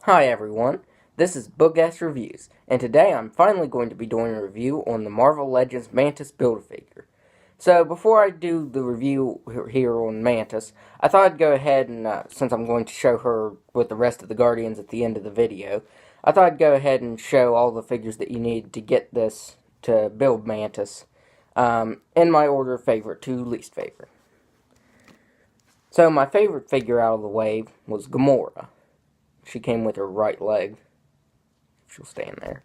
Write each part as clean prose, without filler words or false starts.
Hi everyone, this is Boogass Reviews, and today I'm finally going to be doing a review on the Marvel Legends Mantis Build-A-Figure. So before I do the review here on Mantis, I thought I'd go ahead and, since I'm going to show her with the rest of the Guardians at the end of the video, I thought I'd go ahead and show all the figures that you need to get this, to build Mantis, in my order of favorite to least favorite. So my favorite figure out of the way was Gamora. She came with her right leg. She'll stay in there.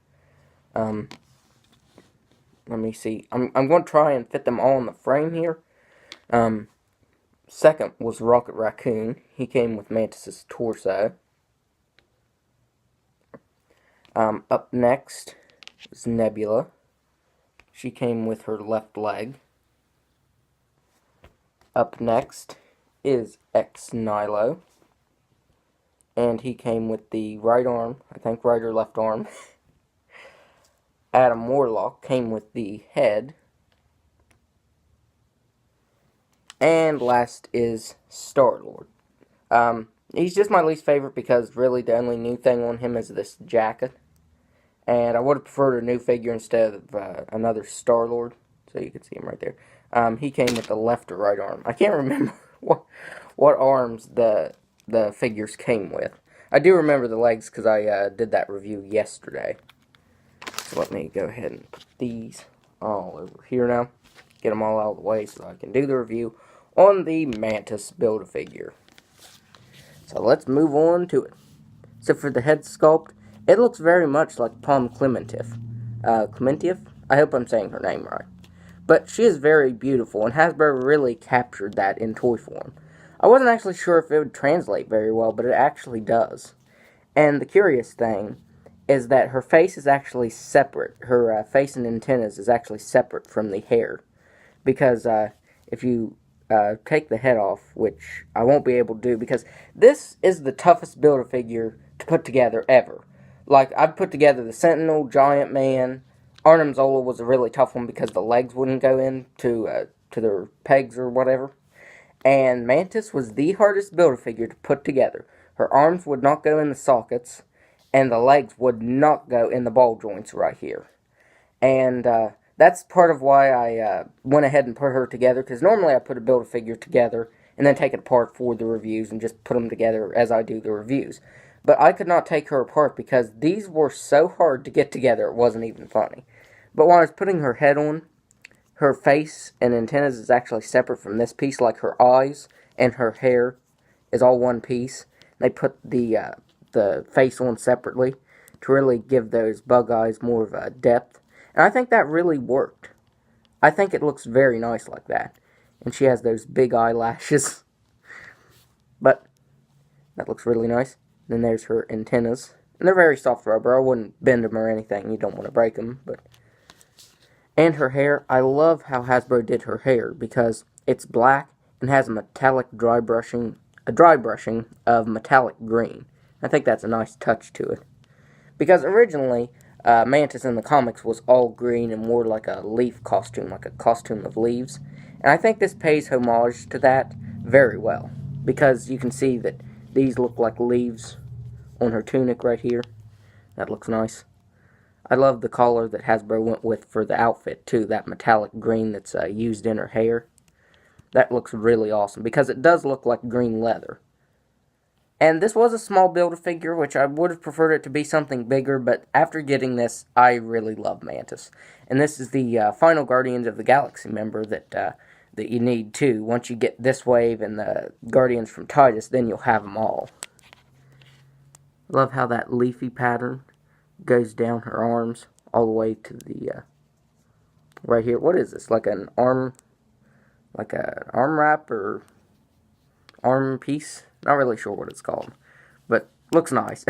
Let me see. I'm going to try and fit them all in the frame here. Second was Rocket Raccoon. He came with Mantis' torso. Up next is Nebula. She came with her left leg. Up next is X-Nilo. And he came with the right arm. I think right or left arm. Adam Warlock came with the head. And last is Star-Lord. He's just my least favorite because really the only new thing on him is this jacket. And I would have preferred a new figure instead of another Star-Lord. So you can see him right there. He came with the left or right arm. I can't remember what arms the figures came with. I do remember the legs because I did that review yesterday. So let me go ahead and put these all over here now. Get them all out of the way so I can do the review on the Mantis Build-A-Figure. So let's move on to it. So for the head sculpt, it looks very much like Palm Clementif. Clementif? I hope I'm saying her name right. But she is very beautiful, and Hasbro really captured that in toy form. I wasn't actually sure if it would translate very well, but it actually does. And the curious thing is that her face is actually separate. Her face and antennas is actually separate from the hair. Because if you take the head off, which I won't be able to do, because this is the toughest Build-A-Figure to put together ever. Like, I've put together the Sentinel, Giant Man. Arnim Zola was a really tough one because the legs wouldn't go in to their pegs or whatever. And Mantis was the hardest Build-A-Figure to put together. Her arms would not go in the sockets, and the legs would not go in the ball joints right here. And that's part of why I went ahead and put her together, because normally I put a Build-A-Figure together and then take it apart for the reviews and just put them together as I do the reviews. But I could not take her apart because these were so hard to get together it wasn't even funny. But when I was putting her head on, her face and antennas is actually separate from this piece, like her eyes and her hair is all one piece. They put the face on separately to really give those bug eyes more of a depth. And I think that really worked. I think it looks very nice like that. And she has those big eyelashes. But that looks really nice. Then there's her antennas. And they're very soft rubber. I wouldn't bend them or anything. You don't want to break them. And her hair. I love how Hasbro did her hair because it's black and has a metallic dry brushing of metallic green. I think that's a nice touch to it. Because originally, Mantis in the comics was all green and wore like a leaf costume, like a costume of leaves. And I think this pays homage to that very well. Because you can see that these look like leaves on her tunic right here. That looks nice. I love the color that Hasbro went with for the outfit too, that metallic green that's used in her hair. That looks really awesome because it does look like green leather. And this was a small Build-A-Figure, which I would have preferred it to be something bigger, but after getting this, I really love Mantis. And this is the final Guardians of the Galaxy member that you need too. Once you get this wave and the Guardians from Titus, then you'll have them all. Love how that leafy pattern goes down her arms all the way to the right here. What is this? Like an arm wrap or arm piece? Not really sure what it's called, but looks nice.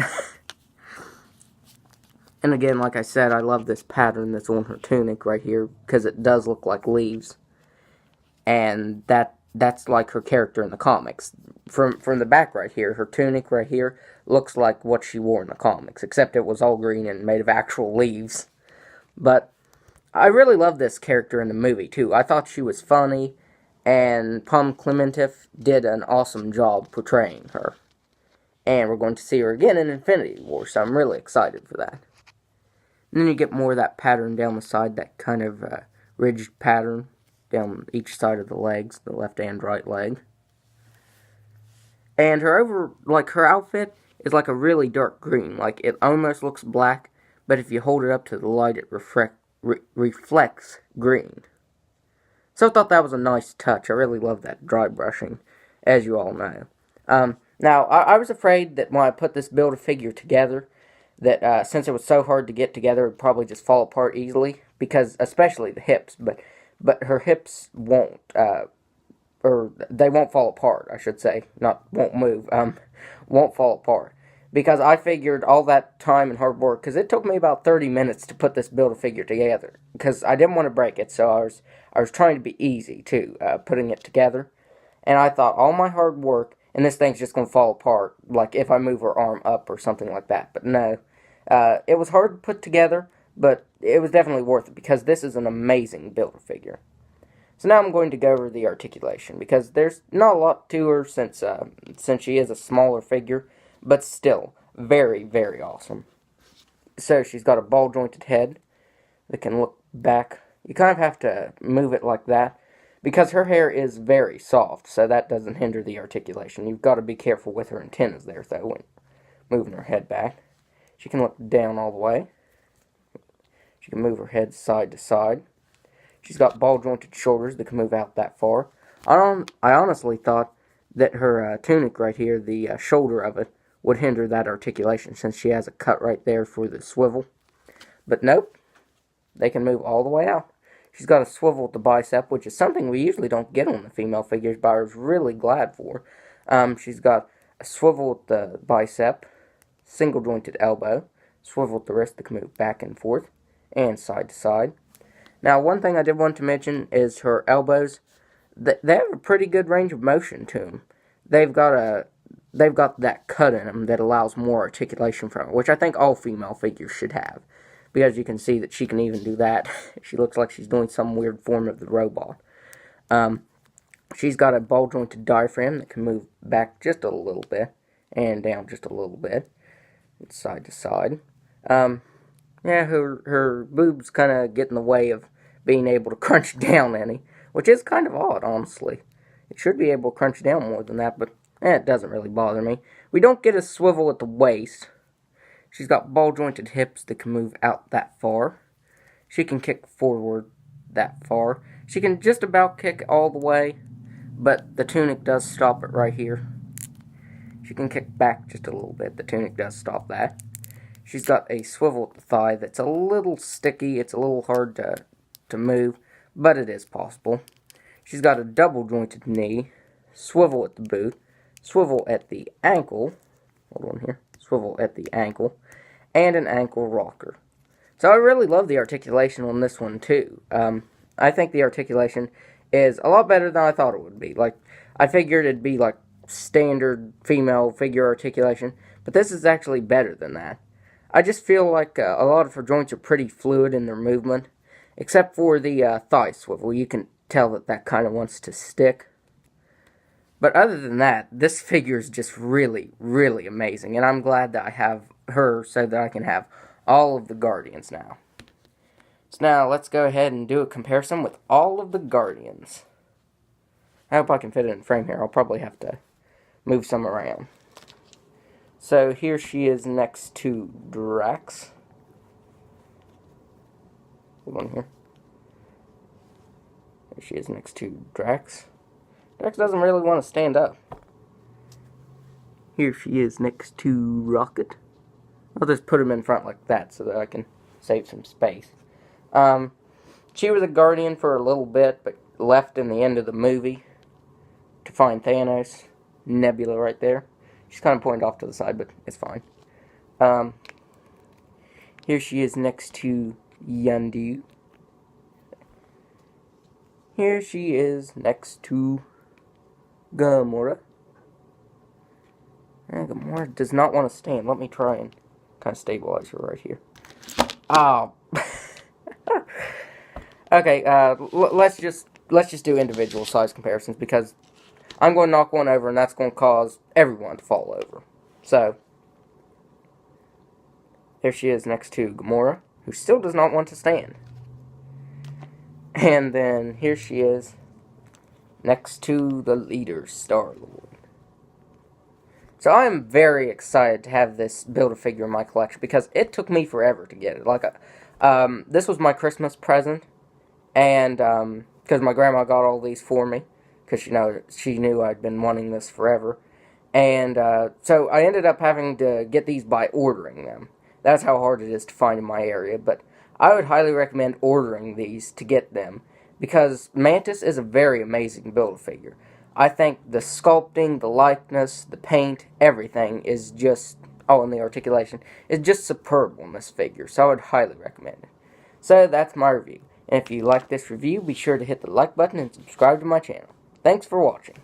And again, like I said, I love this pattern that's on her tunic right here because it does look like leaves, and that's like her character in the comics. From the back right here, her tunic right here looks like what she wore in the comics, except it was all green and made of actual leaves. But I really love this character in the movie, too. I thought she was funny, and Palm Clementif did an awesome job portraying her. And we're going to see her again in Infinity War, so I'm really excited for that. And then you get more of that pattern down the side, that kind of ridged pattern down each side of the legs, the left and right leg. And her outfit is like a really dark green. Like, it almost looks black, but if you hold it up to the light, it reflects green. So I thought that was a nice touch. I really love that dry brushing, as you all know. Now, I was afraid that when I put this Build-A-Figure together, that since it was so hard to get together, it would probably just fall apart easily, because especially the hips, but her hips won't, or they won't fall apart, I should say, not won't move, won't fall apart, because I figured all that time and hard work, because it took me about 30 minutes to put this Build-A-Figure together, because I didn't want to break it, so I was trying to be easy, too, putting it together, and I thought all my hard work, and this thing's just going to fall apart, like if I move her arm up or something like that, but no. It was hard to put together, but it was definitely worth it, because this is an amazing Build-A-Figure. So now I'm going to go over the articulation, because there's not a lot to her since she is a smaller figure, but still very, very awesome. So she's got a ball-jointed head that can look back. You kind of have to move it like that, because her hair is very soft, so that doesn't hinder the articulation. You've got to be careful with her antennas there, though, when moving her head back. She can look down all the way. She can move her head side to side. She's got ball-jointed shoulders that can move out that far. I honestly thought that her tunic right here, the shoulder of it, would hinder that articulation, since she has a cut right there for the swivel. But nope, they can move all the way out. She's got a swivel at the bicep, which is something we usually don't get on the female figures, but I was really glad for. She's got a swivel at the bicep, single jointed elbow, swivel at the wrist that can move back and forth, and side to side. Now, one thing I did want to mention is her elbows. They have a pretty good range of motion to them. They've got that cut in them that allows more articulation from it, which I think all female figures should have, because you can see that she can even do that. She looks like she's doing some weird form of the robot. She's got a ball-jointed diaphragm that can move back just a little bit, and down just a little bit, side to side. Yeah, her boobs kind of get in the way of being able to crunch down any, which is kind of odd, honestly. It should be able to crunch down more than that, but it doesn't really bother me. We don't get a swivel at the waist. She's got ball-jointed hips that can move out that far. She can kick forward that far. She can just about kick all the way, but the tunic does stop it right here. She can kick back just a little bit. The tunic does stop that. She's got a swivel at the thigh that's a little sticky. It's a little hard to move, but it is possible. She's got a double-jointed knee, swivel at the boot, swivel at the ankle, hold on here, swivel at the ankle, and an ankle rocker. So I really love the articulation on this one, too. I think the articulation is a lot better than I thought it would be. Like, I figured it'd be like standard female figure articulation, but this is actually better than that. I just feel like a lot of her joints are pretty fluid in their movement, except for the thigh swivel. You can tell that kind of wants to stick. But other than that, this figure is just really, really amazing, and I'm glad that I have her so that I can have all of the Guardians now. So now, let's go ahead and do a comparison with all of the Guardians. I hope I can fit it in frame here. I'll probably have to move some around. So here she is next to Drax. One here. There she is next to Drax. Drax doesn't really want to stand up. Here she is next to Rocket. I'll just put him in front like that so that I can save some space. She was a Guardian for a little bit, but left in the end of the movie to find Thanos. Nebula right there. She's kind of pointed off to the side, but it's fine. Here she is next to Yondu. Here she is next to Gamora. And Gamora does not want to stand. Let me try and kind of stabilize her right here. Oh. Okay, let's just do individual size comparisons, because I'm going to knock one over, and that's going to cause everyone to fall over. So, there she is next to Gamora, who still does not want to stand. And then here she is next to the leader, Star-Lord. So I am very excited to have this Build-A-Figure in my collection because it took me forever to get it. This was my Christmas present, and because my grandma got all these for me, because she knew I'd been wanting this forever, and so I ended up having to get these by ordering them. That's how hard it is to find in my area, but I would highly recommend ordering these to get them because Mantis is a very amazing Build-A-Figure. I think the sculpting, the likeness, the paint, everything is just, oh, and the articulation, is just superb on this figure, so I would highly recommend it. So that's my review, and if you like this review, be sure to hit the like button and subscribe to my channel. Thanks for watching.